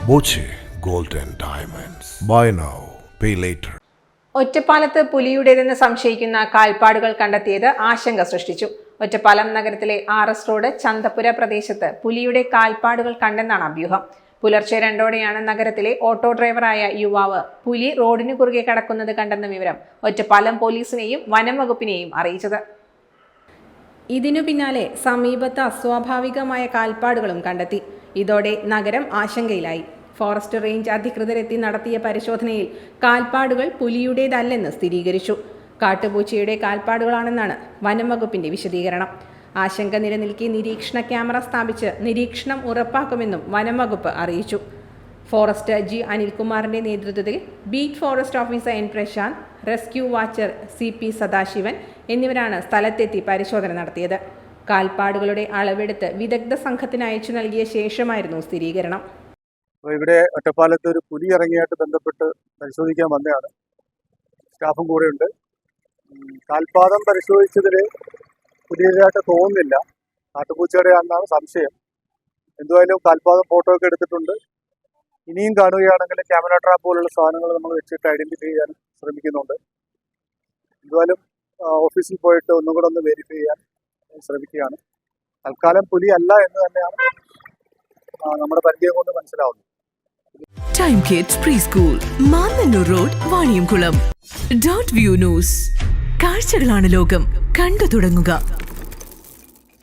Boche gold and diamonds. Buy now, pay later. ഒറ്റപ്പാലത്ത് പുലിയുടേതെന്ന് സംശയിക്കുന്ന കാൽപ്പാടുകൾ കണ്ടെത്തിയത് ആശങ്ക സൃഷ്ടിച്ചു. ഒറ്റപ്പാലം നഗരത്തിലെ RS റോഡ് ചന്തപുര പ്രദേശത്ത് പുലിയുടെ കാൽപ്പാടുകൾ കണ്ടെന്നാണ് അഭ്യൂഹം. പുലർച്ചെ 2:00 നഗരത്തിലെ ഓട്ടോ ഡ്രൈവറായ യുവാവ് പുലി റോഡിനു കുറുകെ കടക്കുന്നത് കണ്ടെന്ന വിവരം ഒറ്റപ്പാലം പോലീസിനെയും വനം വകുപ്പിനെയും അറിയിച്ചത്. ഇതിനു പിന്നാലെ സമീപത്ത് അസ്വാഭാവികമായ കാൽപ്പാടുകളും കണ്ടെത്തി. ഇതോടെ നഗരം ആശങ്കയിലായി. ഫോറസ്റ്റ് റേഞ്ച് അധികൃതരെത്തി നടത്തിയ പരിശോധനയിൽ കാൽപ്പാടുകൾ പുലിയുടേതല്ലെന്ന് സ്ഥിരീകരിച്ചു. കാട്ടുപൂച്ചയുടെ കാൽപ്പാടുകളാണെന്നാണ് വനം വകുപ്പിന്റെ വിശദീകരണം. ആശങ്ക നിലനിൽക്കെ നിരീക്ഷണ ക്യാമറ സ്ഥാപിച്ച് നിരീക്ഷണം ഉറപ്പാക്കുമെന്നും വനം വകുപ്പ് അറിയിച്ചു. Forester G. അനിൽകുമാറിന്റെ നേതൃത്വത്തിൽ beat forest officer N. Prashanth, rescue watcher CP Sadasivan എന്നിവരാണ് സ്ഥലത്തെത്തി പരിശോധന നടത്തിയത്. കാൽപ്പാടുകളുടെ അളവെടുത്ത് വിദഗ്ധ സംഘത്തിന് അയച്ചു നൽകിയ ശേഷമായിരുന്നു സ്ഥിരീകരണം. ഇവിടെ ഒറ്റപ്പാലത്ത് ഒരു പുലി ഇറങ്ങിയായിട്ട് ബന്ധപ്പെട്ട് പരിശോധിക്കാൻ വന്നതാണ്. സ്റ്റാഫും കൂടെ ഉണ്ട്. കാൽപാദം പരിശോധിച്ചതിൽ പുലിയതായിട്ട് തോന്നുന്നില്ല. കാട്ടുപൂച്ചയുടെ ആണെന്നാണ് സംശയം. എന്തുമായാലും കാൽപാദം ഫോട്ടോ ഒക്കെ എടുത്തിട്ടുണ്ട്. ഇനിയും കാണുകയാണെങ്കിൽ ക്യാമറ ട്രാപ്പ് പോലുള്ള സാധനങ്ങൾ നമ്മൾ വെച്ചിട്ട് ഐഡന്റിഫൈ ചെയ്യാൻ ശ്രമിക്കുന്നുണ്ട്. എന്തുമായാലും ഓഫീസിൽ പോയിട്ട് ഒന്നുകൂടെ ഒന്ന് വെരിഫൈ ചെയ്യാൻ ശ്രമിക്കുകയാണ്. തൽക്കാലം പുലി അല്ല എന്ന് തന്നെയാണ് നമ്മുടെ പരിചയം കൊണ്ട് മനസ്സിലാവുന്നത്. Time kids pre school, Mannannur road, Vaniyamkulam. .view news. കാഴ്ചകളാണ് ലോകം, കണ്ടു തുടങ്ങുക.